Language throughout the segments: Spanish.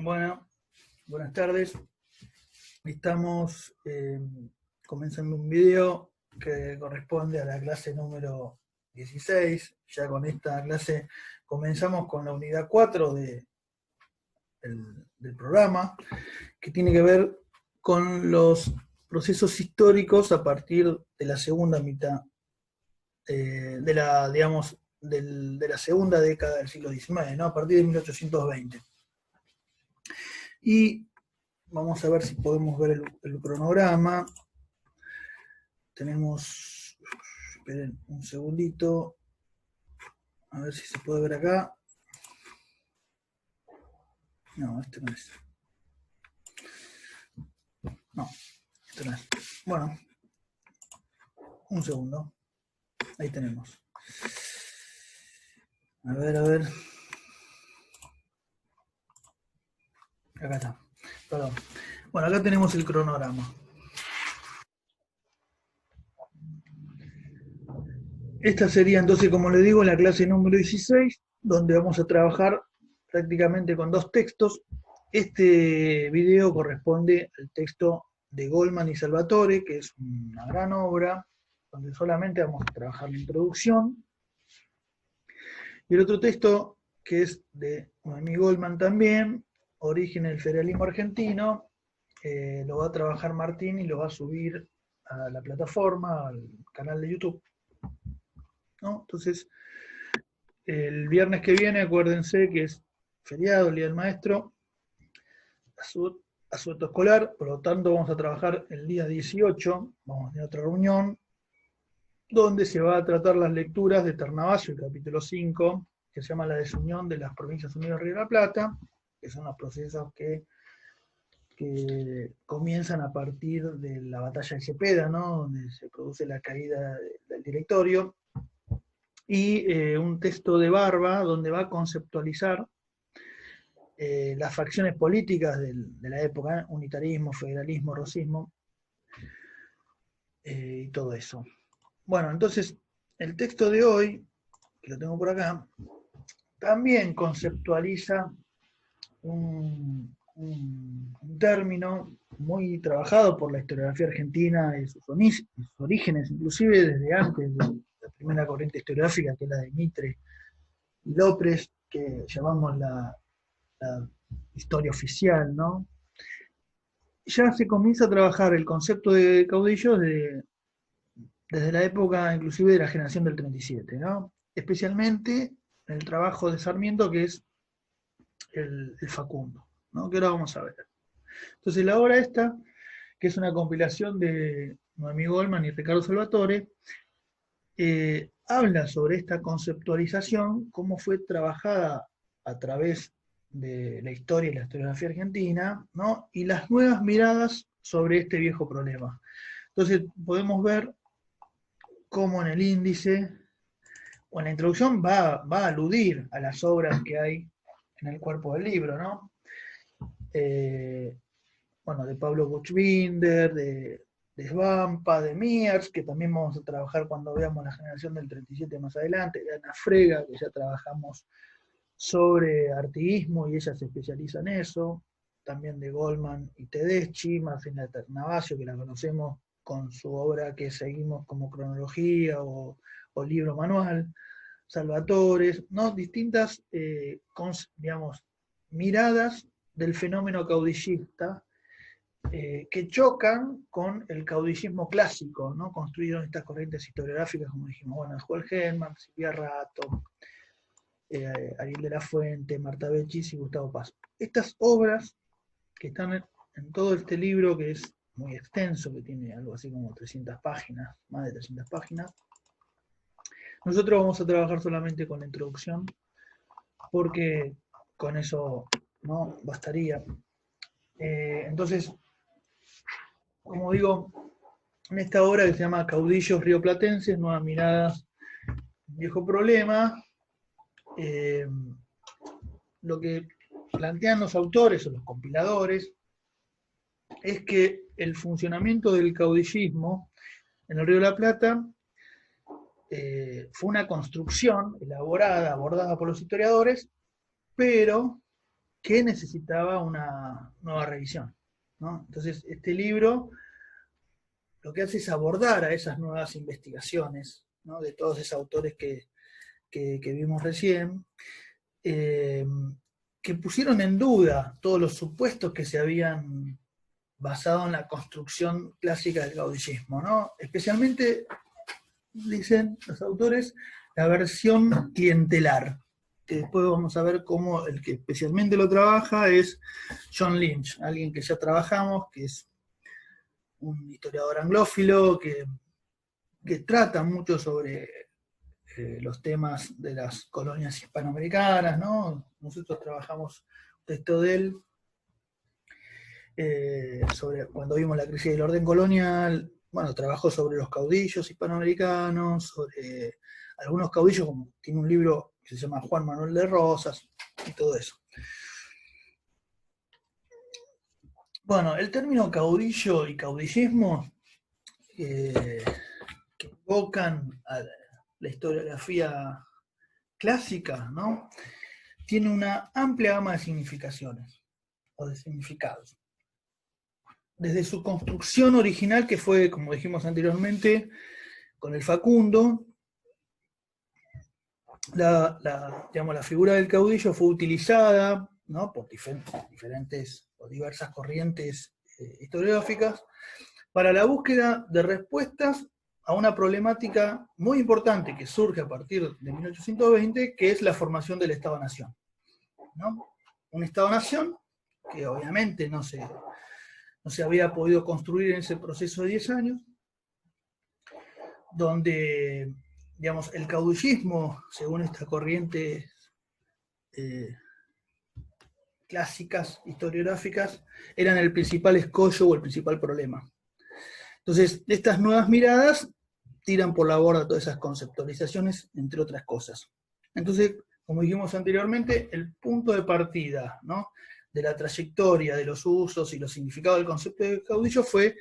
Bueno, buenas tardes. Estamos comenzando un video que corresponde a la clase número 16. Ya con esta clase comenzamos con la unidad 4 del programa, que tiene que ver con los procesos históricos a partir de la segunda mitad, de la, digamos, de la segunda década del siglo XIX, ¿no? A partir de 1820. Y vamos a ver si podemos ver el cronograma. Tenemos, esperen un segundito, a ver si se puede ver acá. No, este no es. No, este no es. Bueno, un segundo. Ahí tenemos. A ver, a ver. Acá está. Perdón. Bueno, acá tenemos el cronograma. Esta sería entonces, como le digo, la clase número 16, donde vamos a trabajar prácticamente con dos textos. Este video corresponde al texto de Goldman y Salvatore, que es una gran obra, donde solamente vamos a trabajar la introducción. Y el otro texto, que es de Noemí Goldman también, Origen del federalismo argentino, lo va a trabajar Martín y lo va a subir a la plataforma, al canal de YouTube, ¿no? Entonces, el viernes que viene, acuérdense que es feriado, el Día del Maestro, asueto escolar, por lo tanto vamos a trabajar el día 18, vamos a tener otra reunión, donde se va a tratar las lecturas de Ternavasio, el capítulo 5, que se llama La desunión de las Provincias Unidas de Río de la Plata, que son los procesos que comienzan a partir de la batalla de Cepeda, ¿no? Donde se produce la caída del directorio, y un texto de Barba, donde va a conceptualizar las facciones políticas de la época, unitarismo, federalismo, rosismo, y todo eso. Bueno, entonces, el texto de hoy, que lo tengo por acá, también conceptualiza un término muy trabajado por la historiografía argentina y sus orígenes, inclusive desde antes de la primera corriente historiográfica, que es la de Mitre y López, que llamamos la historia oficial, ¿no? Ya se comienza a trabajar el concepto de caudillo desde la época inclusive de la generación del 37, ¿no? Especialmente en el trabajo de Sarmiento, que es el Facundo, ¿no? Que ahora vamos a ver. Entonces la obra esta, que es una compilación de Noemí Goldman y Ricardo Salvatore, habla sobre esta conceptualización, cómo fue trabajada a través de la historia y la historiografía argentina, ¿no? Y las nuevas miradas sobre este viejo problema. Entonces podemos ver cómo en el índice o en la introducción va a aludir a las obras que hay en el cuerpo del libro, ¿no? Bueno, de Pablo Buchbinder, de Svampa, de Miers, que también vamos a trabajar cuando veamos la generación del 37 más adelante, de Ana Frega, que ya trabajamos sobre artiguismo y ella se especializa en eso, también de Goldman y Tedeschi, Marcela Ternavasio, que la conocemos con su obra que seguimos como cronología o libro manual, Salvatore, ¿no? Distintas, digamos, miradas del fenómeno caudillista que chocan con el caudillismo clásico, ¿no? Construido en estas corrientes historiográficas, como dijimos, bueno, Joel Hedman, Silvia Rato, Ariel de la Fuente, Marta Bechis y Gustavo Paz. Estas obras que están en todo este libro, que es muy extenso, que tiene algo así como 300 páginas, más de 300 páginas, nosotros vamos a trabajar solamente con la introducción, porque con eso no bastaría. Entonces, como digo, en esta obra que se llama Caudillos rioplatenses, Nuevas Miradas, Viejo Problema, lo que plantean los autores o los compiladores es que el funcionamiento del caudillismo en el Río de la Plata fue una construcción elaborada, abordada por los historiadores, pero que necesitaba una nueva revisión, ¿no? Entonces, este libro lo que hace es abordar a esas nuevas investigaciones, ¿no? De todos esos autores que vimos recién, eh, que pusieron en duda todos los supuestos que se habían basado en la construcción clásica del caudillismo, ¿no? Especialmente, dicen los autores, la versión clientelar, que después vamos a ver cómo el que especialmente lo trabaja es John Lynch, alguien que ya trabajamos, que es un historiador anglófilo que trata mucho sobre los temas de las colonias hispanoamericanas, ¿no? Nosotros trabajamos un texto de él sobre cuando vimos la crisis del orden colonial. Bueno, trabajó sobre los caudillos hispanoamericanos, sobre algunos caudillos, como tiene un libro que se llama Juan Manuel de Rosas, y todo eso. Bueno, el término caudillo y caudillismo que invocan a la historiografía clásica, ¿no? Tiene una amplia gama de significaciones o de significados. Desde su construcción original, que fue, como dijimos anteriormente, con el Facundo, la figura del caudillo fue utilizada, ¿no? Por diferentes o diversas corrientes historiográficas para la búsqueda de respuestas a una problemática muy importante que surge a partir de 1820, que es la formación del Estado-Nación, ¿no? Un Estado-Nación que obviamente no se había podido construir en ese proceso de 10 años, donde, digamos, el caudillismo, según esta corriente clásicas, historiográficas, eran el principal escollo o el principal problema. Entonces, estas nuevas miradas tiran por la borda todas esas conceptualizaciones, entre otras cosas. Entonces, como dijimos anteriormente, el punto de partida, ¿no?, de la trayectoria, de los usos y los significados del concepto de caudillo fue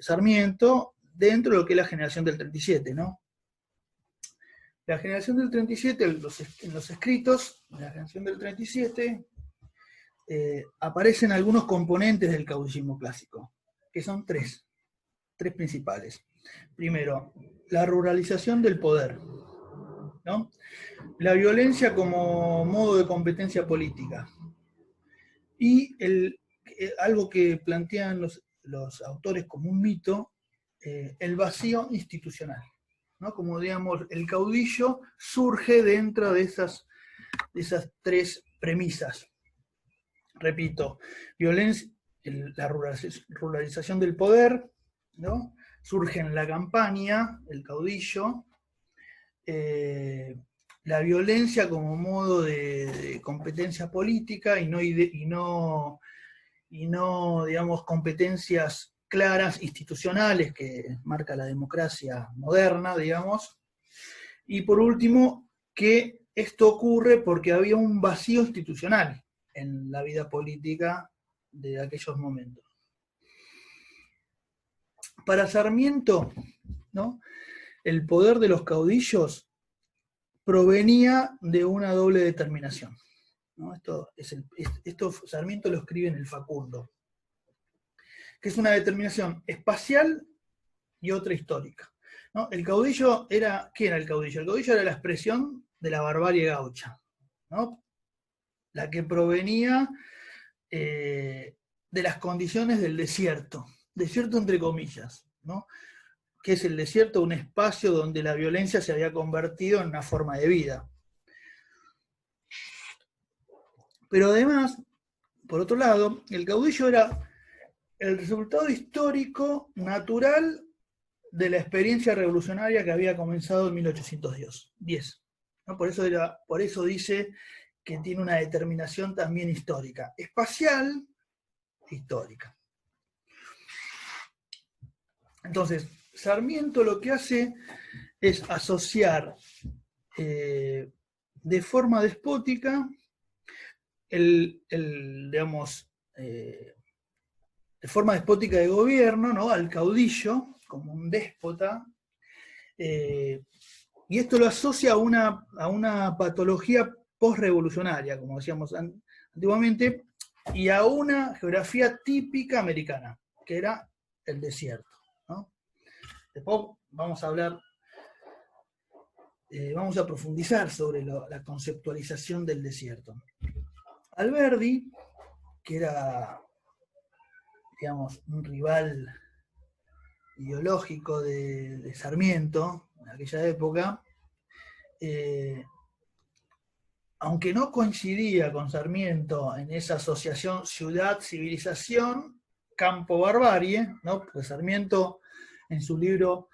Sarmiento, dentro de lo que es la generación del 37, ¿no? La generación del 37, en los escritos de la generación del 37, aparecen algunos componentes del caudillismo clásico, que son tres principales. Primero, la ruralización del poder, ¿no? La violencia como modo de competencia política. Y algo que plantean los autores como un mito, el vacío institucional, ¿no? Como, digamos, el caudillo surge dentro de esas tres premisas. Repito, violencia, la ruralización del poder, ¿no? Surge en la campaña, el caudillo, la violencia como modo de competencia política y no, digamos, competencias claras institucionales que marca la democracia moderna, digamos. Y por último, que esto ocurre porque había un vacío institucional en la vida política de aquellos momentos. Para Sarmiento, ¿no?, el poder de los caudillos provenía de una doble determinación, ¿no? Esto Sarmiento lo escribe en el Facundo, que es una determinación espacial y otra histórica, ¿no? El caudillo era, ¿qué era el caudillo? El caudillo era la expresión de la barbarie gaucha, ¿no?, la que provenía de las condiciones del desierto entre comillas, ¿no?, que es el desierto, un espacio donde la violencia se había convertido en una forma de vida. Pero además, por otro lado, el caudillo era el resultado histórico, natural, de la experiencia revolucionaria que había comenzado en 1810. ¿No? Por eso dice que tiene una determinación también histórica, espacial e histórica. Entonces, Sarmiento lo que hace es asociar de forma despótica digamos, de forma despótica de gobierno, ¿no?, al caudillo como un déspota, y esto lo asocia a una patología postrevolucionaria, como decíamos antiguamente, y a una geografía típica americana, que era el desierto, ¿no? Después vamos a hablar, vamos a profundizar sobre la conceptualización del desierto. Alberdi, que era, digamos, un rival ideológico de Sarmiento en aquella época, aunque no coincidía con Sarmiento en esa asociación ciudad-civilización, campo-barbarie, ¿no? Pues Sarmiento en su libro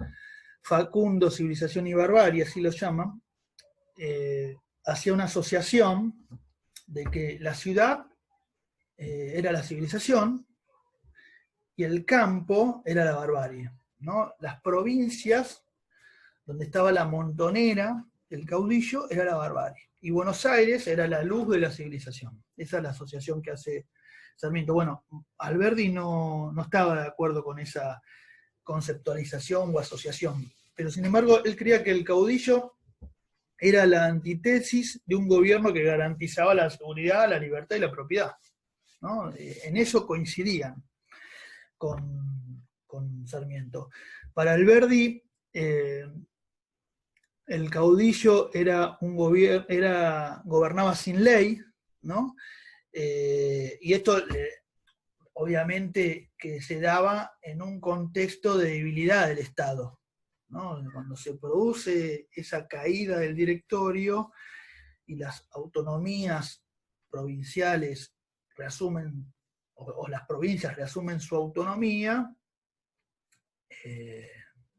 Facundo, Civilización y Barbarie, así lo llama, hacía una asociación de que la ciudad era la civilización y el campo era la barbarie, ¿no? Las provincias donde estaba la montonera, el caudillo, era la barbarie. Y Buenos Aires era la luz de la civilización. Esa es la asociación que hace Sarmiento. Bueno, Alberdi no estaba de acuerdo con esa conceptualización o asociación, pero sin embargo él creía que el caudillo era la antítesis de un gobierno que garantizaba la seguridad, la libertad y la propiedad, ¿no? En eso coincidían con Sarmiento. Para Alberdi, el caudillo era gobernaba sin ley, ¿no? Y esto obviamente que se daba en un contexto de debilidad del Estado, ¿no? Cuando se produce esa caída del directorio y las autonomías provinciales reasumen, o las provincias reasumen su autonomía,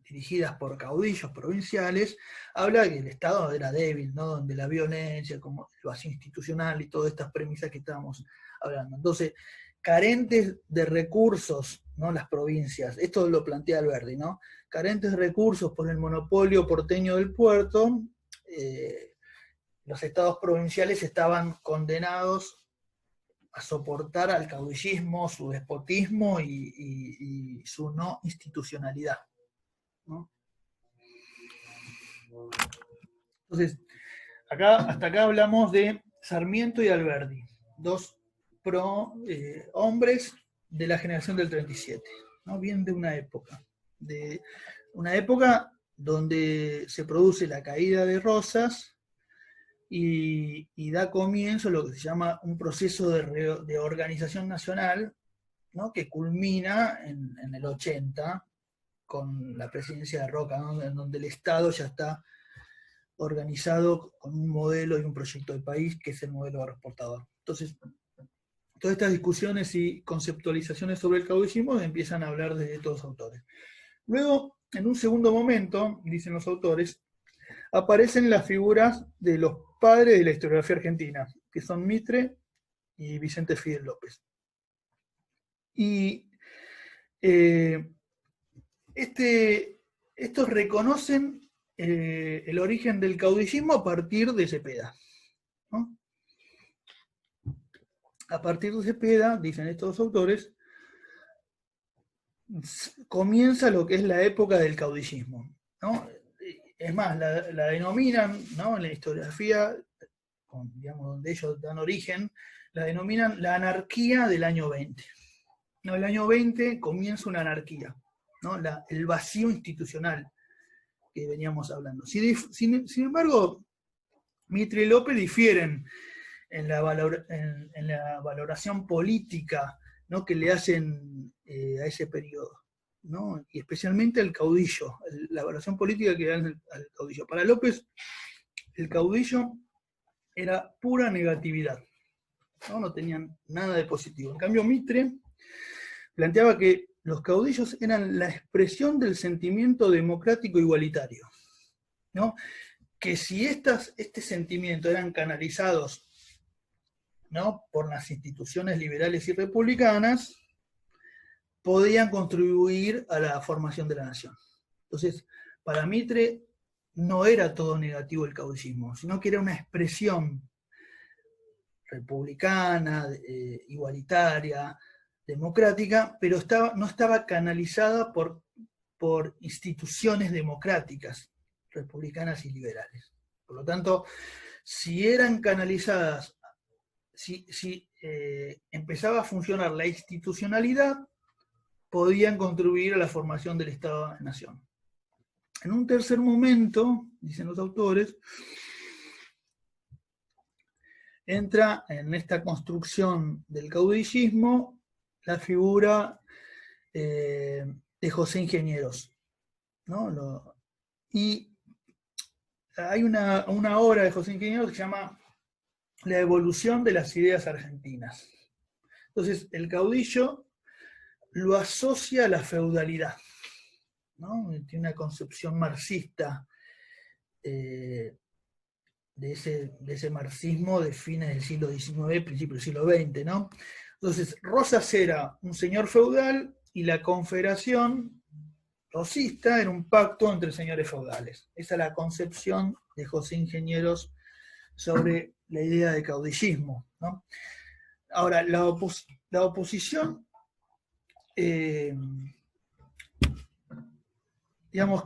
dirigidas por caudillos provinciales, habla que el Estado era débil, ¿no? Donde la violencia, como el vacío institucional y todas estas premisas que estábamos hablando. Entonces, carentes de recursos, ¿no? Las provincias, esto lo plantea Alberdi, ¿no? Carentes de recursos por el monopolio porteño del puerto, los estados provinciales estaban condenados a soportar al caudillismo, su despotismo y su no institucionalidad, ¿no? Entonces, hasta acá hablamos de Sarmiento y Alberdi, dos hombres de la generación del 37, ¿no? Bien de una época donde se produce la caída de Rosas y da comienzo a lo que se llama un proceso de organización nacional, ¿no? Que culmina en el 80 con la presidencia de Roca, ¿no? En donde el Estado ya está organizado con un modelo y un proyecto de país que es el modelo agroexportador. Entonces, todas estas discusiones y conceptualizaciones sobre el caudillismo empiezan a hablar desde todos los autores. Luego, en un segundo momento, dicen los autores, aparecen las figuras de los padres de la historiografía argentina, que son Mitre y Vicente Fidel López. Y estos reconocen el origen del caudillismo a partir de Cepeda, ¿no? A partir de Cepeda, dicen estos autores, comienza lo que es la época del caudillismo, ¿no? Es más, la denominan, ¿no? En la historiografía, digamos, donde ellos dan origen, la denominan la anarquía del año 20. No, el año 20 comienza una anarquía, ¿no? El vacío institucional que veníamos hablando. Sin embargo, Mitre y López difieren en la valoración política, ¿no? Que le hacen a ese periodo, ¿no? Y especialmente al caudillo, la valoración política que dan al caudillo. Para López, el caudillo era pura negatividad, no tenían nada de positivo. En cambio, Mitre planteaba que los caudillos eran la expresión del sentimiento democrático igualitario, ¿no? Que si este sentimiento eran canalizados, ¿no? Por las instituciones liberales y republicanas, podían contribuir a la formación de la nación. Entonces, para Mitre no era todo negativo el caudillismo, sino que era una expresión republicana, igualitaria, democrática, pero no estaba canalizada por instituciones democráticas, republicanas y liberales. Por lo tanto, si eran canalizadas si empezaba a funcionar la institucionalidad, podían contribuir a la formación del Estado-Nación. En un tercer momento, dicen los autores, entra en esta construcción del caudillismo la figura de José Ingenieros, ¿no? Y hay una obra de José Ingenieros que se llama La evolución de las ideas argentinas. Entonces, el caudillo lo asocia a la feudalidad, ¿no? Tiene una concepción marxista de ese marxismo de fines del siglo XIX, principio del siglo XX, ¿no? Entonces, Rosas era un señor feudal y la confederación rosista era un pacto entre señores feudales. Esa es la concepción de José Ingenieros sobre la idea de caudillismo, ¿no? Ahora, la oposición, digamos,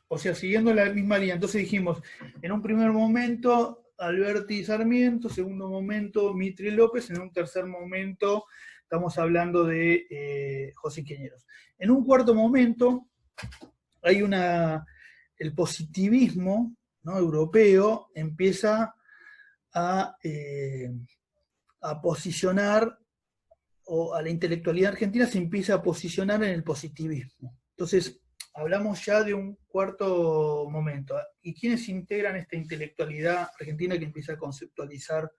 o sea, siguiendo la misma línea, entonces dijimos, en un primer momento Alberti Sarmiento, segundo momento Mitre López, en un tercer momento estamos hablando de José Ingenieros. En un cuarto momento hay el positivismo, ¿no?, europeo empieza a posicionar, o a la intelectualidad argentina se empieza a posicionar en el positivismo. Entonces, hablamos ya de un cuarto momento. ¿Y quiénes integran esta intelectualidad argentina que empieza a conceptualizar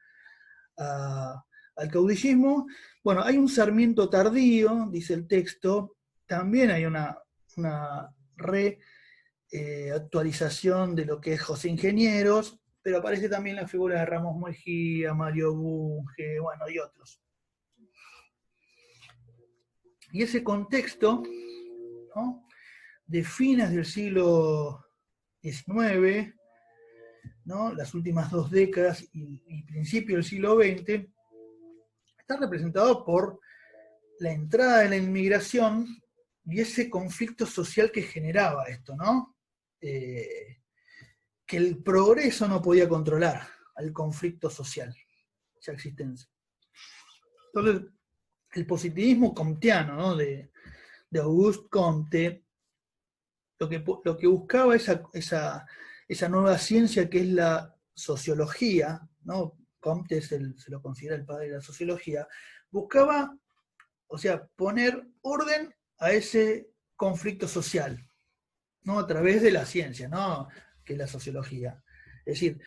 al caudillismo? Bueno, hay un Sarmiento tardío, dice el texto, también hay una actualización de lo que es José Ingenieros, pero aparece también la figura de Ramos Mejía, Mario Bunge, bueno, y otros. Y ese contexto, ¿no?, de fines del siglo XIX, ¿no?, las últimas 2 décadas y principio del siglo XX, está representado por la entrada de la inmigración y ese conflicto social que generaba esto, ¿no? Que el progreso no podía controlar al conflicto social, esa existencia. Entonces, el positivismo comteano, ¿no?, de Auguste Comte, lo que buscaba esa nueva ciencia que es la sociología, ¿no? Comte se lo considera el padre de la sociología, buscaba, o sea, poner orden a ese conflicto social, ¿no?, a través de la ciencia, ¿no?, que es la sociología. Es decir,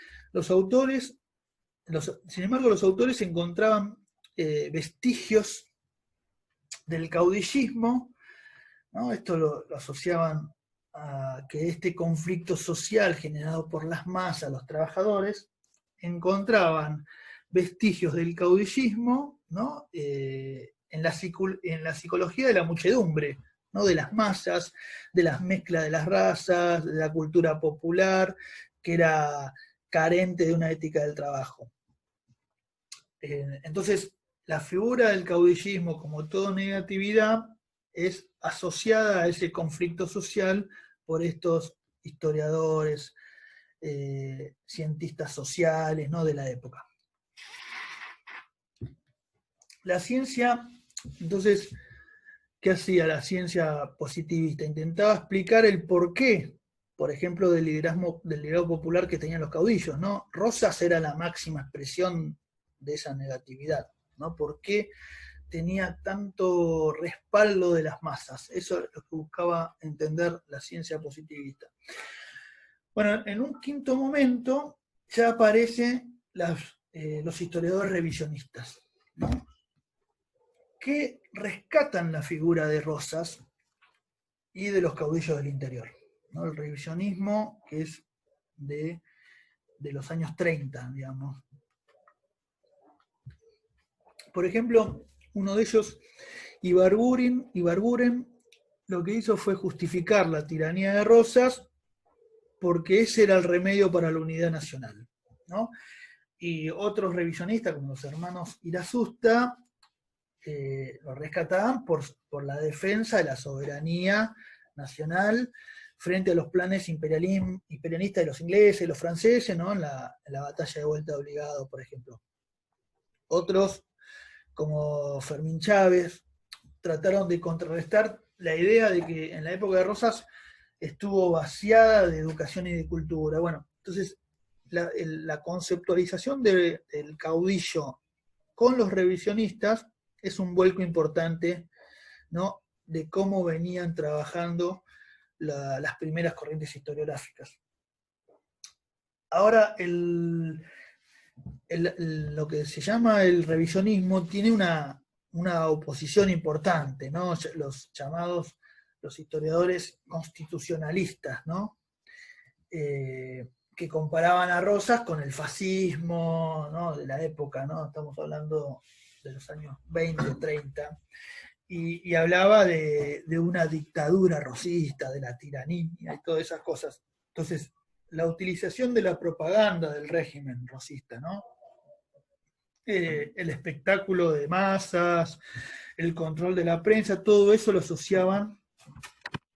sin embargo, los autores encontraban vestigios del caudillismo, ¿no? Esto lo asociaban a que este conflicto social generado por las masas, los trabajadores, encontraban vestigios del caudillismo, ¿no?, en la psicología de la muchedumbre, ¿no?, de las masas, de las mezclas de las razas, de la cultura popular, que era carente de una ética del trabajo. Entonces, la figura del caudillismo, como toda negatividad, es asociada a ese conflicto social por estos historiadores, cientistas sociales, ¿no?, de la época. La ciencia, entonces, ¿qué hacía la ciencia positivista? Intentaba explicar el porqué, por ejemplo, del liderazgo popular que tenían los caudillos, ¿no? Rosas era la máxima expresión de esa negatividad, ¿no? ¿Por qué tenía tanto respaldo de las masas? Eso es lo que buscaba entender la ciencia positivista. Bueno, en un quinto momento ya aparecen los historiadores revisionistas, ¿no?, que rescatan la figura de Rosas y de los caudillos del interior, ¿no? El revisionismo, que es de los años 30, digamos. Por ejemplo, uno de ellos, Ibarguren, lo que hizo fue justificar la tiranía de Rosas porque ese era el remedio para la unidad nacional, ¿no? Y otros revisionistas, como los hermanos Irasusta, lo rescataban por la defensa de la soberanía nacional, frente a los planes imperialistas de los ingleses y los franceses, ¿no? En la batalla de Vuelta de Obligado, por ejemplo. Otros, como Fermín Chávez, trataron de contrarrestar la idea de que en la época de Rosas estuvo vaciada de educación y de cultura. Bueno, entonces la conceptualización del caudillo con los revisionistas es un vuelco importante, ¿no?, de cómo venían trabajando las primeras corrientes historiográficas. Ahora, lo que se llama el revisionismo tiene una oposición importante, ¿no? Los historiadores constitucionalistas, ¿no? Que comparaban a Rosas con el fascismo, ¿no?, de la época, ¿no? Estamos hablando de los años 20, 30, y hablaba de una dictadura rosista, de la tiranía y todas esas cosas. Entonces, la utilización de la propaganda del régimen rosista, ¿no? El espectáculo de masas, el control de la prensa, todo eso lo asociaban a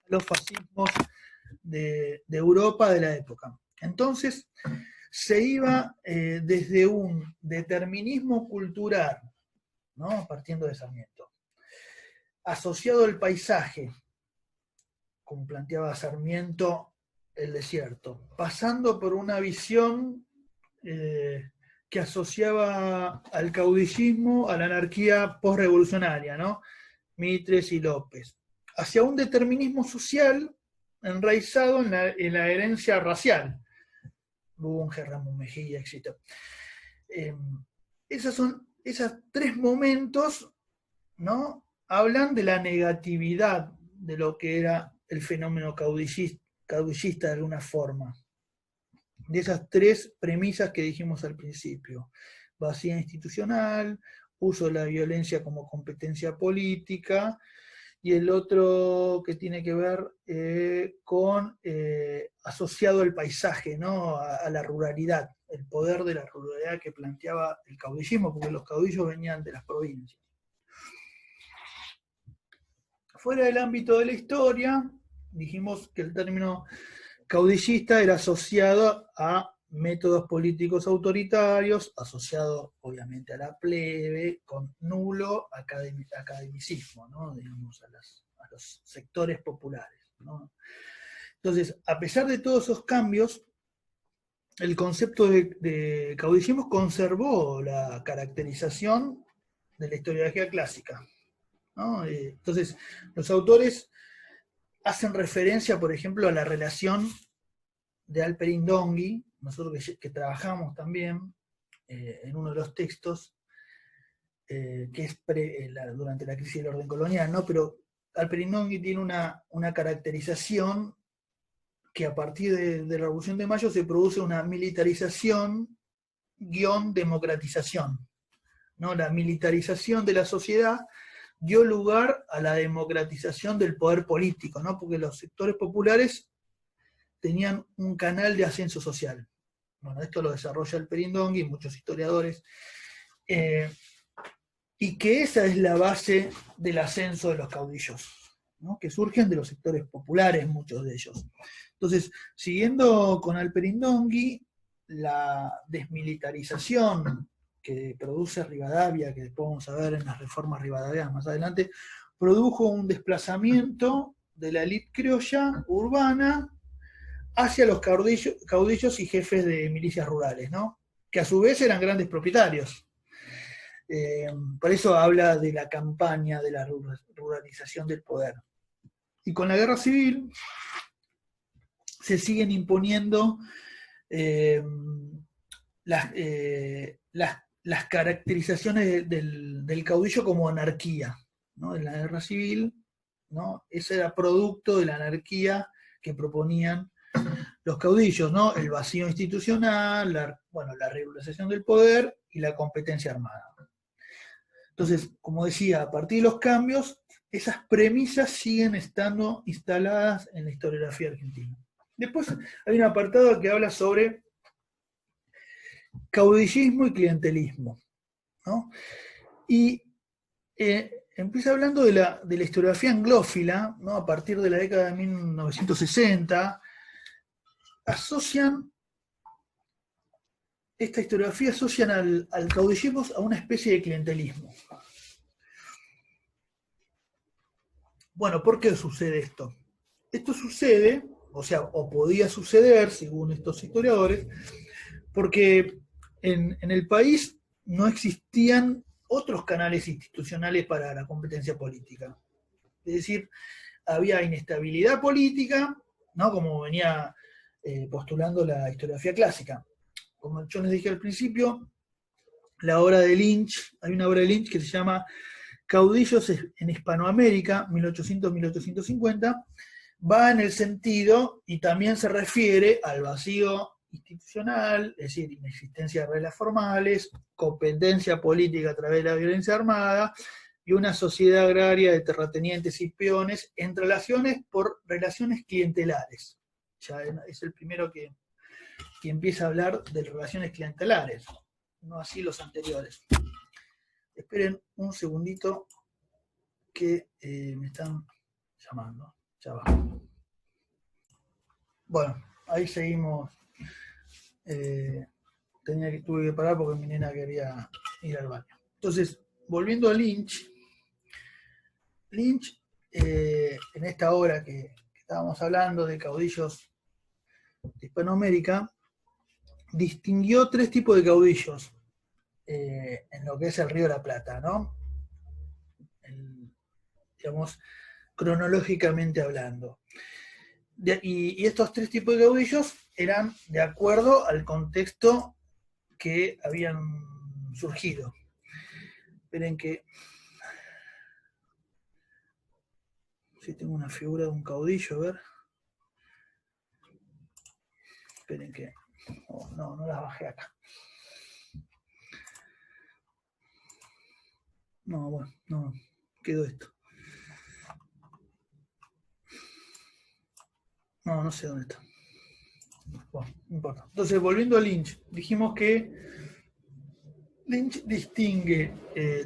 los fascismos de Europa de la época. Entonces, se iba desde un determinismo cultural, ¿no?, partiendo de Sarmiento, asociado al paisaje, como planteaba Sarmiento, el desierto, pasando por una visión que asociaba al caudillismo, a la anarquía postrevolucionaria, ¿no?, Mitres y López, hacia un determinismo social enraizado en la herencia racial, Bunge, Ramón Mejía, etc. Esos tres momentos, ¿no?, hablan de la negatividad de lo que era el fenómeno caudillista de alguna forma. De esas tres premisas que dijimos al principio: vacía institucional, uso de la violencia como competencia política, y el otro que tiene que ver con asociado al paisaje, ¿no?, a la ruralidad, el poder de la ruralidad que planteaba el caudillismo, porque los caudillos venían de las provincias. Fuera del ámbito de la historia, dijimos que el término caudillista era asociado a métodos políticos autoritarios, asociado obviamente a la plebe, con nulo academicismo, ¿no?, digamos, a los sectores populares, ¿no? Entonces, a pesar de todos esos cambios, el concepto de caudillismo conservó la caracterización de la historiografía clásica, ¿no? Entonces, los autores hacen referencia, por ejemplo, a la relación de Alperín Dongui, nosotros que trabajamos también en uno de los textos, que es durante la crisis del orden colonial, ¿no? Pero Alperín Dongui tiene una caracterización que a partir de la Revolución de Mayo se produce una militarización / democratización, ¿no? La militarización de la sociedad dio lugar a la democratización del poder político, ¿no?, porque los sectores populares tenían un canal de ascenso social. Bueno, esto lo desarrolla Alperín Dongui y muchos historiadores, y que esa es la base del ascenso de los caudillos, ¿no?, que surgen de los sectores populares, muchos de ellos. Entonces, siguiendo con Alperín Dongui, la desmilitarización que produce Rivadavia, que después vamos a ver en las reformas rivadavianas más adelante, produjo un desplazamiento de la élite criolla urbana hacia los caudillos y jefes de milicias rurales, ¿no?, que a su vez eran grandes propietarios. Por eso habla de la campaña de la ruralización del poder. Y con la guerra civil se siguen imponiendo las caracterizaciones del caudillo como anarquía, ¿no? En la guerra civil, ¿no?, ese era producto de la anarquía que proponían los caudillos, ¿no?, el vacío institucional, la regularización del poder y la competencia armada. Entonces, como decía, a partir de los cambios, esas premisas siguen estando instaladas en la historiografía argentina. Después hay un apartado que habla sobre caudillismo y clientelismo, ¿no? Y empieza hablando de la historiografía anglófila, ¿no? A partir de la década de 1960, esta historiografía asocian al caudillismo a una especie de clientelismo. Bueno, ¿por qué sucede esto? Esto sucede, o podía suceder, según estos historiadores, porque en el país no existían otros canales institucionales para la competencia política. Es decir, había inestabilidad política, ¿no? Como venía postulando la historiografía clásica. Como yo les dije al principio, la obra de Lynch, hay una obra de Lynch que se llama Caudillos en Hispanoamérica, 1800-1850, va en el sentido y también se refiere al vacío institucional, es decir, inexistencia de reglas formales, competencia política a través de la violencia armada y una sociedad agraria de terratenientes y peones en relaciones por relaciones clientelares. Ya es el primero que empieza a hablar de relaciones clientelares, no así los anteriores. Esperen un segundito que me están llamando. Ya va. Bueno, ahí seguimos. Tuve que parar porque mi nena quería ir al baño. Entonces, volviendo a Lynch, en esta obra que estábamos hablando de caudillos de Hispanoamérica, distinguió tres tipos de caudillos en lo que es el Río de la Plata, ¿no? Digamos, cronológicamente hablando. Y estos tres tipos de caudillos eran de acuerdo al contexto que habían surgido. Esperen que... Si tengo una figura de un caudillo, a ver. Esperen que... Oh, no las bajé acá. No, bueno, no, quedó esto. No sé dónde está. Bueno, no importa. Entonces, volviendo a Lynch, dijimos que Lynch distingue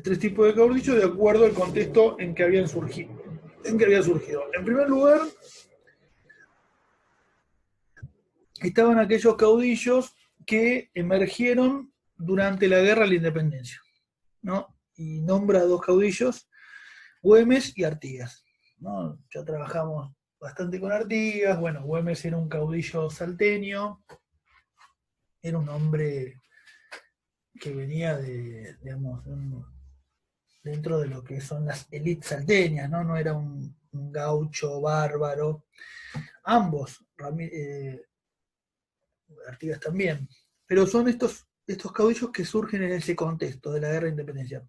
tres tipos de caudillos de acuerdo al contexto en que habían surgido. En primer lugar, estaban aquellos caudillos que emergieron durante la Guerra de la Independencia, ¿no? Y nombra a dos caudillos, Güemes y Artigas, ¿no? Ya trabajamos bastante con Artigas. Bueno, Güemes era un caudillo salteño, era un hombre que venía digamos, dentro de lo que son las élites salteñas, ¿no? No era un gaucho bárbaro. Ambos, Artigas también, pero son estos caudillos que surgen en ese contexto de la guerra de independencia.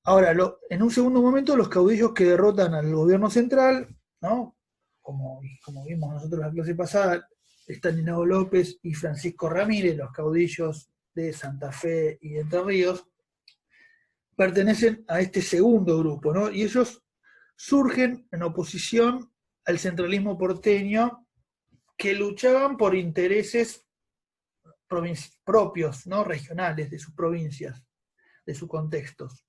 Ahora, en un segundo momento, los caudillos que derrotan al gobierno central, ¿no? Como vimos nosotros la clase pasada, Estanislao López y Francisco Ramírez, los caudillos de Santa Fe y de Entre Ríos, pertenecen a este segundo grupo, ¿no? Y ellos surgen en oposición al centralismo porteño, que luchaban por intereses propios, ¿no? Regionales de sus provincias, de sus contextos.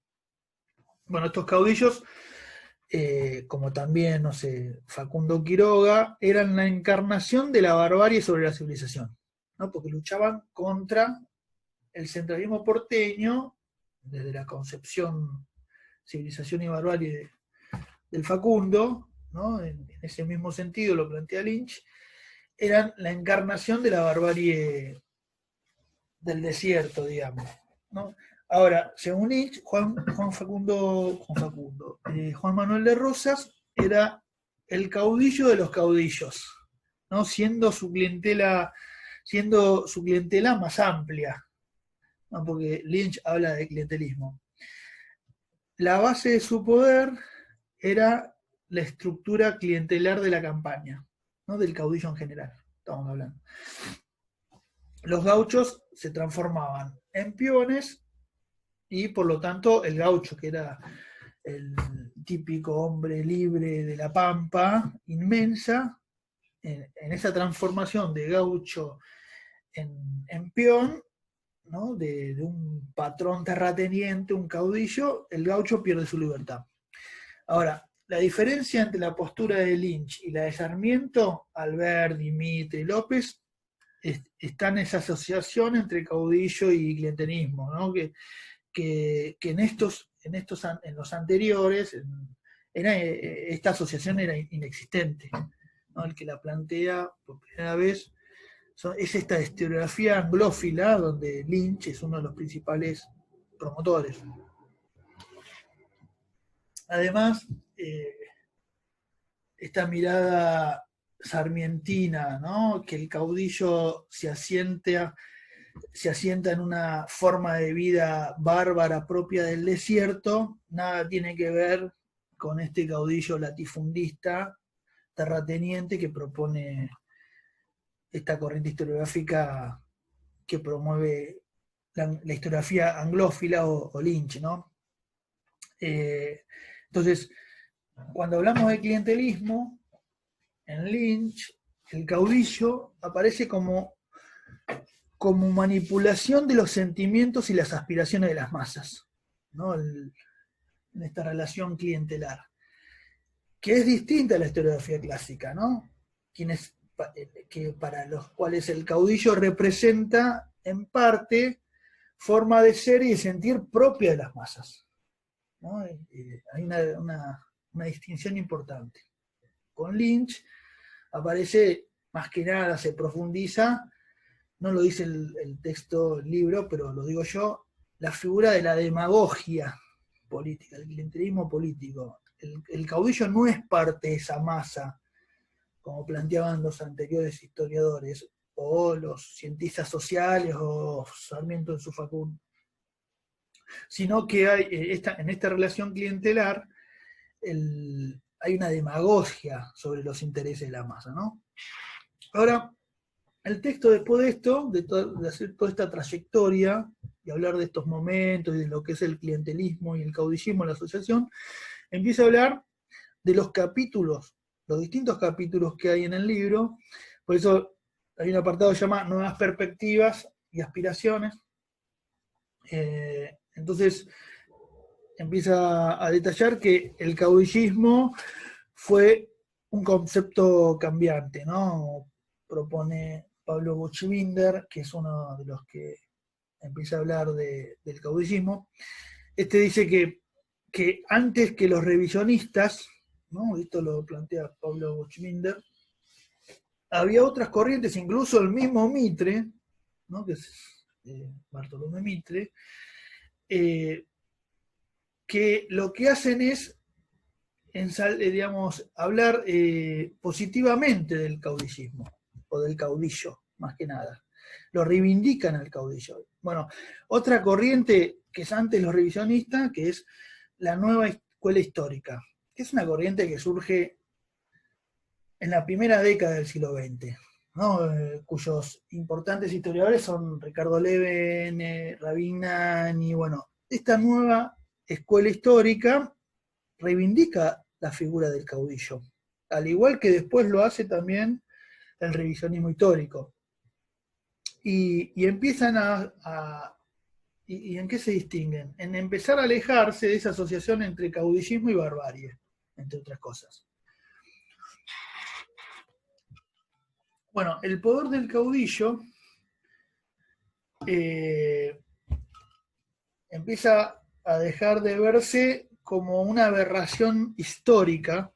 Bueno, estos caudillos, como también, no sé, Facundo Quiroga, eran la encarnación de la barbarie sobre la civilización, ¿no? Porque luchaban contra el centralismo porteño, desde la concepción civilización y barbarie del Facundo, ¿no? En ese mismo sentido lo plantea Lynch, eran la encarnación de la barbarie del desierto, digamos, ¿no? Ahora, según Lynch, Juan Manuel de Rosas era el caudillo de los caudillos, ¿no? Siendo su clientela más amplia, ¿no? Porque Lynch habla de clientelismo. La base de su poder era la estructura clientelar de la campaña, ¿no? Del caudillo en general, estamos hablando. Los gauchos se transformaban en peones y por lo tanto el gaucho, que era el típico hombre libre de la pampa inmensa, en esa transformación de gaucho en peón, ¿no? de un patrón terrateniente, un caudillo, el gaucho pierde su libertad. Ahora, la diferencia entre la postura de Lynch y la de Sarmiento, Alberti, Mitre y López, está en esa asociación entre caudillo y clientelismo, ¿no? que en los anteriores, esta asociación era inexistente, ¿no? El que la plantea por primera vez es esta historiografía anglófila, donde Lynch es uno de los principales promotores. Además, esta mirada sarmientina, ¿no? Que el caudillo se asienta en una forma de vida bárbara propia del desierto, nada tiene que ver con este caudillo latifundista, terrateniente, que propone esta corriente historiográfica que promueve la historiografía anglófila o Lynch, ¿no? Entonces, cuando hablamos de clientelismo, en Lynch, el caudillo aparece como manipulación de los sentimientos y las aspiraciones de las masas, ¿no? En esta relación clientelar, que es distinta a la historiografía clásica, ¿no? Que para los cuales el caudillo representa, en parte, forma de ser y de sentir propia de las masas, ¿no? Hay una distinción importante. Con Lynch aparece, más que nada, se profundiza, no lo dice el texto, el libro, pero lo digo yo, la figura de la demagogia política, el clientelismo político. El caudillo no es parte de esa masa, como planteaban los anteriores historiadores, o los cientistas sociales, o Sarmiento en su Facundo, sino que hay, en esta relación clientelar hay una demagogia sobre los intereses de la masa, ¿no? Ahora, el texto, después de esto, de hacer toda esta trayectoria y hablar de estos momentos y de lo que es el clientelismo y el caudillismo en la asociación, empieza a hablar de los capítulos, los distintos capítulos que hay en el libro. Por eso hay un apartado que se llama Nuevas Perspectivas y Aspiraciones. Entonces empieza a detallar que el caudillismo fue un concepto cambiante, ¿no? Propone Pablo Buchbinder, que es uno de los que empieza a hablar del caudillismo. Este dice que antes que los revisionistas, ¿no? Esto lo plantea Pablo Buchbinder, había otras corrientes, incluso el mismo Mitre, ¿no? Que es Bartolomé Mitre, que lo que hacen es digamos, hablar positivamente del caudillismo, o del caudillo, más que nada. Lo reivindican al caudillo. Bueno, otra corriente que es antes los revisionistas, que es la nueva escuela histórica, que es una corriente que surge en la primera década del siglo XX, ¿no? Cuyos importantes historiadores son Ricardo Leven, Ravignani. Bueno, esta nueva escuela histórica reivindica la figura del caudillo, al igual que después lo hace también el revisionismo histórico. Y empiezan ¿y en qué se distinguen? En empezar a alejarse de esa asociación entre caudillismo y barbarie, entre otras cosas. Bueno, el poder del caudillo empieza a dejar de verse como una aberración histórica,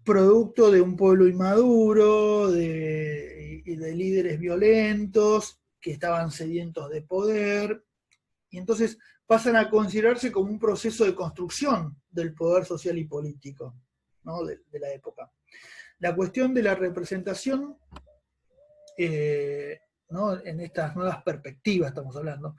producto de un pueblo inmaduro, de líderes violentos, que estaban sedientos de poder, y entonces pasan a considerarse como un proceso de construcción del poder social y político, ¿no? de la época. La cuestión de la representación, ¿no? En estas nuevas perspectivas estamos hablando,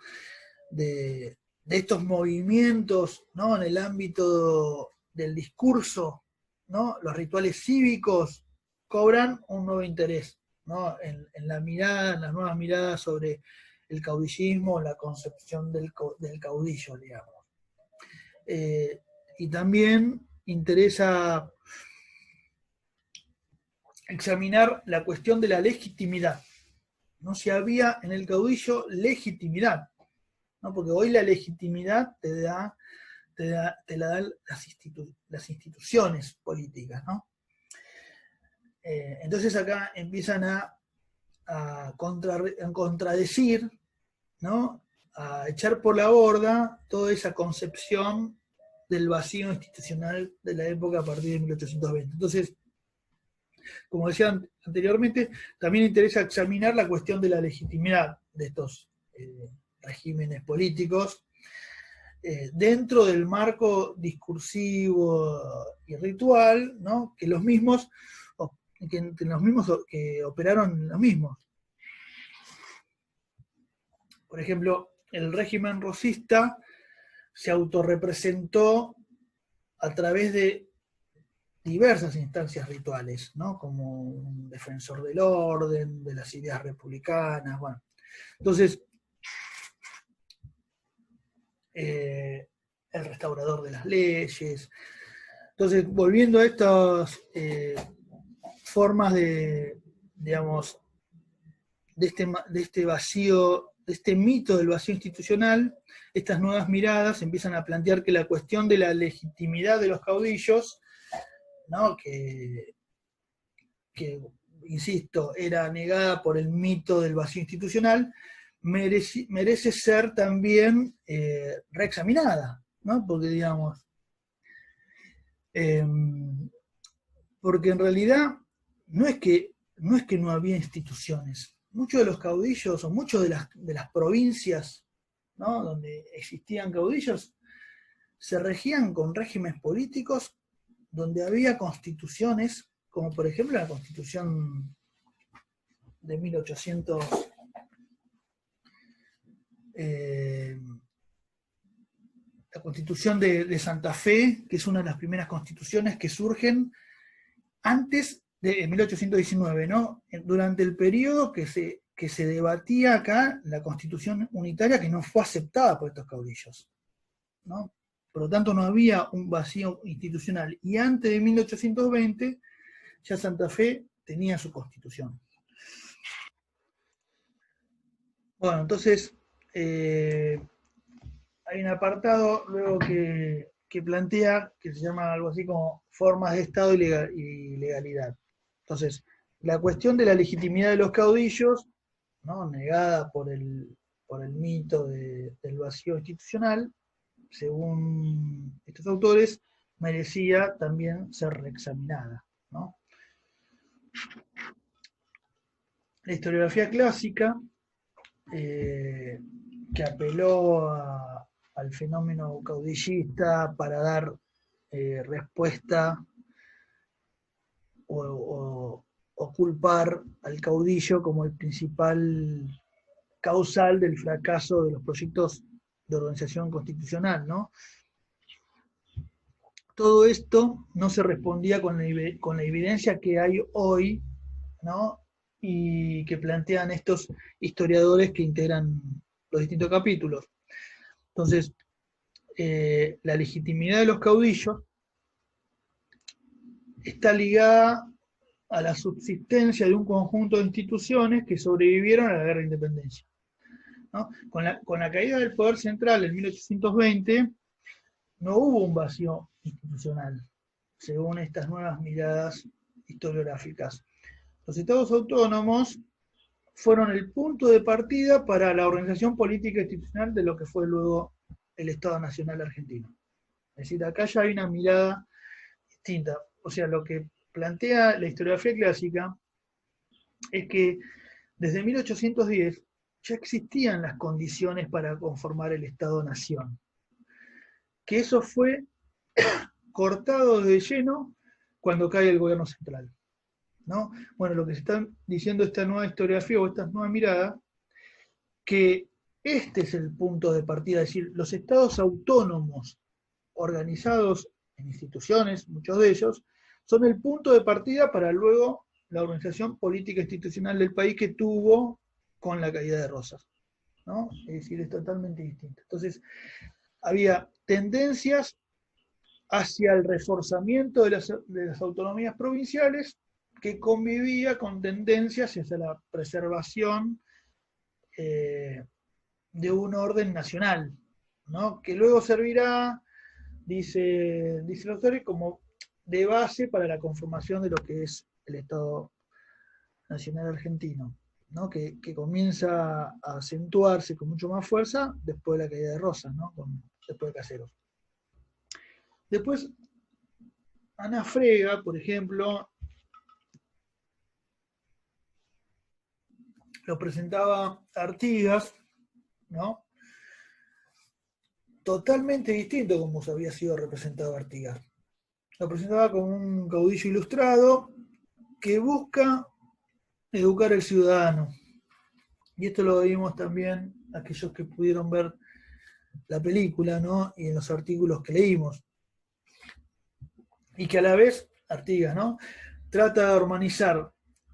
de estos movimientos, ¿no? En el ámbito del discurso, ¿no? Los rituales cívicos cobran un nuevo interés, ¿no? En la mirada, en las nuevas miradas sobre el caudillismo, la concepción del caudillo, digamos. Y también interesa examinar la cuestión de la legitimidad, no si había en el caudillo legitimidad, ¿no? Porque hoy la legitimidad te la dan las instituciones políticas, ¿no? Entonces acá empiezan a contradecir, ¿no? A echar por la borda toda esa concepción del vacío institucional de la época a partir de 1820. Entonces, como decía anteriormente, también interesa examinar la cuestión de la legitimidad de estos regímenes políticos dentro del marco discursivo y ritual, ¿no? que los mismos que operaron los mismos. Por ejemplo, el régimen rosista se autorrepresentó a través de diversas instancias rituales, ¿no? Como un defensor del orden, de las ideas republicanas, bueno. Entonces, el restaurador de las leyes. Entonces, volviendo a estas formas de, digamos, de este vacío, de este mito del vacío institucional, estas nuevas miradas empiezan a plantear que la cuestión de la legitimidad de los caudillos, ¿no? que insisto, era negada por el mito del vacío institucional, merece ser también reexaminada, ¿no? Porque, digamos, porque en realidad no es que no había instituciones. Muchos de los caudillos, o muchos de las provincias, ¿no? donde existían caudillos, se regían con regímenes políticos donde había constituciones, como por ejemplo la Constitución de 1800, la Constitución de Santa Fe, que es una de las primeras constituciones que surgen antes de 1819, ¿no? Durante el periodo que se debatía acá la Constitución unitaria, que no fue aceptada por estos caudillos, ¿no? Por lo tanto, no había un vacío institucional. Y antes de 1820, ya Santa Fe tenía su constitución. Bueno, entonces, hay un apartado luego que plantea, que se llama algo así como formas de Estado y legalidad. Entonces, la cuestión de la legitimidad de los caudillos, ¿no? negada por el mito del vacío institucional, según estos autores, merecía también ser reexaminada, ¿no? La historiografía clásica, que apeló al fenómeno caudillista para dar respuesta o culpar al caudillo como el principal causal del fracaso de los proyectos de organización constitucional, ¿no? Todo esto no se respondía con la evidencia que hay hoy, ¿no? Y que plantean estos historiadores que integran los distintos capítulos. Entonces, la legitimidad de los caudillos está ligada a la subsistencia de un conjunto de instituciones que sobrevivieron a la guerra de independencia, ¿no? Con la caída del poder central en 1820, no hubo un vacío institucional, según estas nuevas miradas historiográficas. Los estados autónomos fueron el punto de partida para la organización política institucional de lo que fue luego el Estado Nacional Argentino. Es decir, acá ya hay una mirada distinta. O sea, lo que plantea la historiografía clásica es que desde 1810 ya existían las condiciones para conformar el Estado-Nación. Que eso fue cortado de lleno cuando cae el gobierno central, ¿no? Bueno, lo que se está diciendo esta nueva historiografía o esta nueva mirada, que este es el punto de partida, es decir, los estados autónomos organizados en instituciones, muchos de ellos, son el punto de partida para luego la organización política institucional del país que tuvo con la caída de Rosas, ¿no? Es decir, es totalmente distinto. Entonces, había tendencias hacia el reforzamiento de las autonomías provinciales que convivía con tendencias hacia la preservación de un orden nacional, ¿no? Que luego servirá, dice el autor, como de base para la conformación de lo que es el Estado Nacional Argentino, ¿no? Que comienza a acentuarse con mucho más fuerza después de la caída de Rosas, ¿no? Después de Caseros. Después, Ana Frega, por ejemplo, lo presentaba Artigas, ¿no? Totalmente distinto como se había sido representado Artigas. Lo presentaba como un caudillo ilustrado que busca educar al ciudadano. Y esto lo vimos también aquellos que pudieron ver la película, ¿no? Y en los artículos que leímos. Y que a la vez, Artigas, ¿no? Trata de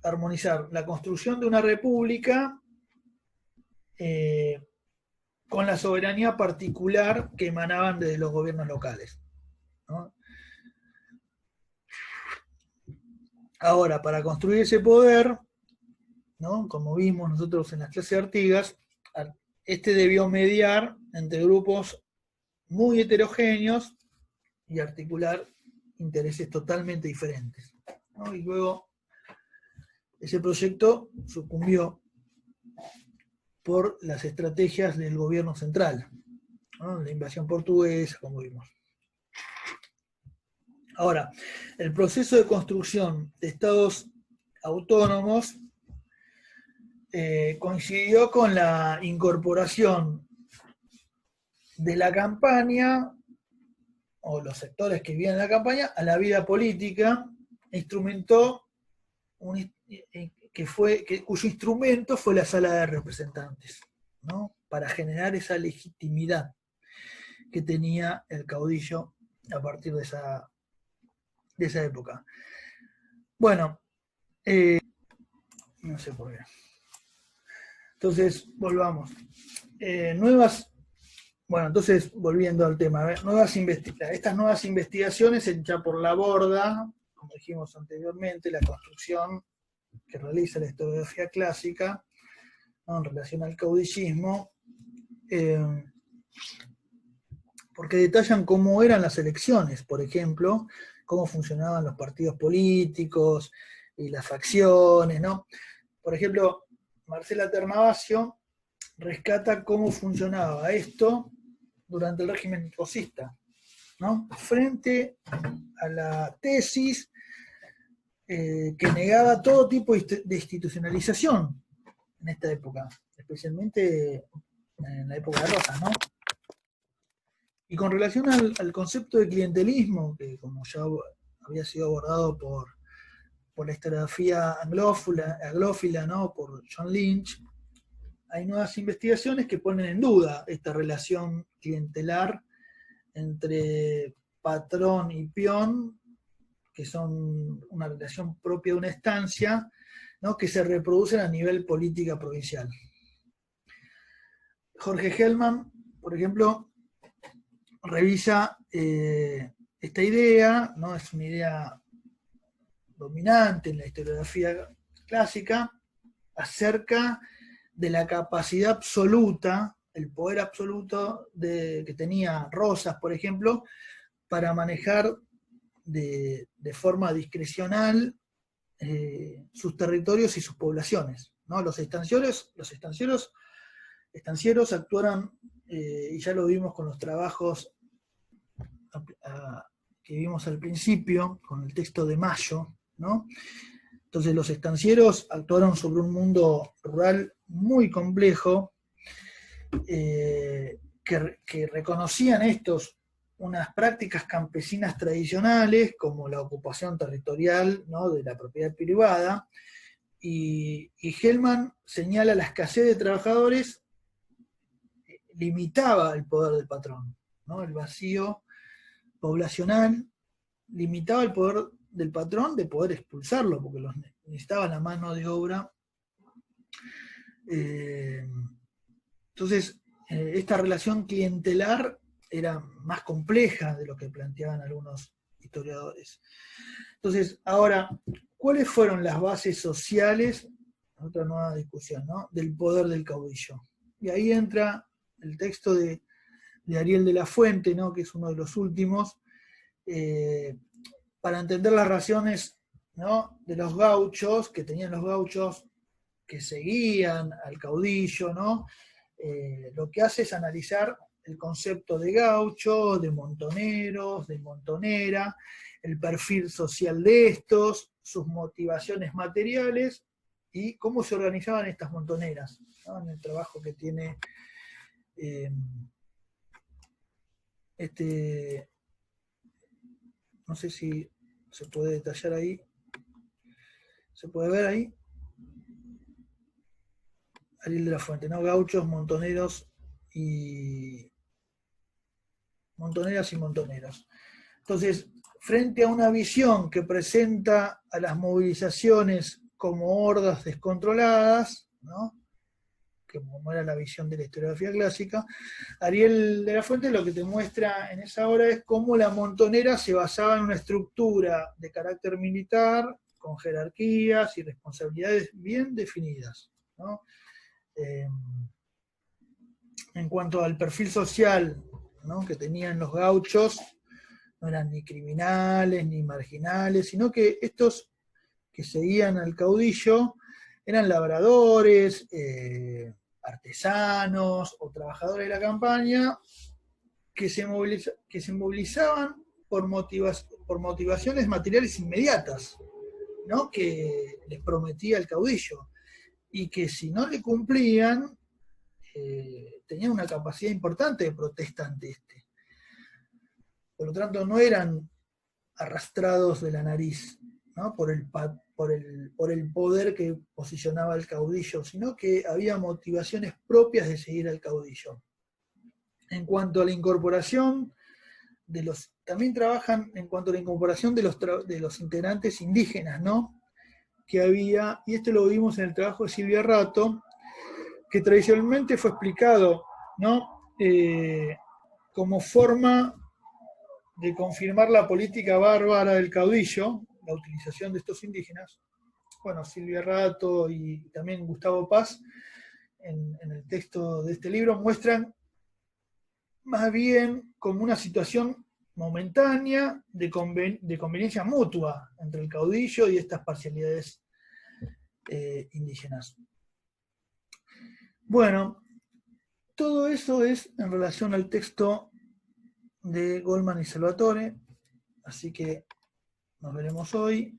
armonizar la construcción de una república con la soberanía particular que emanaban de los gobiernos locales, ¿no? Ahora, para construir ese poder, ¿no? Como vimos nosotros en las clases de Artigas, este debió mediar entre grupos muy heterogéneos y articular intereses totalmente diferentes, ¿no? Y luego ese proyecto sucumbió por las estrategias del gobierno central, ¿no? La invasión portuguesa, como vimos. Ahora, el proceso de construcción de estados autónomos coincidió con la incorporación de la campaña, o los sectores que vivían en la campaña, a la vida política, instrumentó cuyo instrumento fue la sala de representantes, ¿no? Para generar esa legitimidad que tenía el caudillo a partir de esa época. Bueno, no sé por qué. Entonces, volvamos. Entonces, volviendo al tema, estas nuevas investigaciones echan por la borda, como dijimos anteriormente, la construcción que realiza la historiografía clásica, ¿no? En relación al caudillismo, porque detallan cómo eran las elecciones, por ejemplo, cómo funcionaban los partidos políticos y las facciones, ¿no? Por ejemplo, Marcela Ternavasio rescata cómo funcionaba esto durante el régimen rosista, ¿no? Frente a la tesis que negaba todo tipo de institucionalización en esta época, especialmente en la época de Rosas, ¿no? Y con relación al concepto de clientelismo, que como ya había sido abordado por la historiografía anglófila, ¿no? Por John Lynch, hay nuevas investigaciones que ponen en duda esta relación clientelar entre patrón y peón, que son una relación propia de una estancia, ¿no? Que se reproducen a nivel política provincial. Jorge Hellman, por ejemplo, revisa esta idea, ¿no? Es una idea dominante en la historiografía clásica, acerca de la capacidad absoluta, el poder absoluto que tenía Rosas, por ejemplo, para manejar de forma discrecional sus territorios y sus poblaciones, ¿no? Los estancieros actuaron, y ya lo vimos con los trabajos que vimos al principio, con el texto de Mayo, ¿no? Entonces los estancieros actuaron sobre un mundo rural muy complejo, que reconocían unas prácticas campesinas tradicionales, como la ocupación territorial, ¿no? De la propiedad privada, y Hellman señala la escasez de trabajadores limitaba el poder del patrón, ¿no? El vacío poblacional limitaba el poder del patrón de poder expulsarlo, porque necesitaba la mano de obra. Entonces, esta relación clientelar era más compleja de lo que planteaban algunos historiadores. Entonces, ahora, ¿cuáles fueron las bases sociales otra nueva discusión, ¿no? Del poder del caudillo. Y ahí entra el texto de Ariel de la Fuente, ¿no? Que es uno de los últimos, para entender las razones, ¿no? De los gauchos, que tenían los gauchos que seguían al caudillo, ¿no? Lo que hace es analizar el concepto de gaucho, de montoneros, de montonera, el perfil social de estos, sus motivaciones materiales y cómo se organizaban estas montoneras, ¿no? En el trabajo que tiene no sé si se puede detallar ahí, se puede ver ahí, Ariel de la Fuente, ¿no? Gauchos, montoneros y montoneras y montoneros. Entonces, frente a una visión que presenta a las movilizaciones como hordas descontroladas, ¿no? Como era la visión de la historiografía clásica, Ariel de la Fuente lo que te muestra en esa obra es cómo la montonera se basaba en una estructura de carácter militar, con jerarquías y responsabilidades bien definidas, ¿no? En cuanto al perfil social, ¿no? Que tenían los gauchos, no eran ni criminales ni marginales, sino que estos que seguían al caudillo eran labradores, artesanos o trabajadores de la campaña que se movilizaban por motivaciones materiales inmediatas, ¿no? Que les prometía el caudillo, y que si no le cumplían, tenían una capacidad importante de protesta ante este. Por lo tanto, no eran arrastrados de la nariz, ¿no? por el poder que posicionaba el caudillo, sino que había motivaciones propias de seguir al caudillo. En cuanto a la incorporación de los, también trabajan en cuanto a la incorporación de los integrantes indígenas, ¿no? Que había, y esto lo vimos en el trabajo de Silvia Rato, que tradicionalmente fue explicado, ¿no? Como forma de confirmar la política bárbara del caudillo, la utilización de estos indígenas. Bueno, Silvia Rato y también Gustavo Paz, en el texto de este libro, muestran más bien como una situación momentánea de conveniencia mutua entre el caudillo y estas parcialidades indígenas. Bueno, todo eso es en relación al texto de Goldman y Salvatore, así que nos veremos hoy.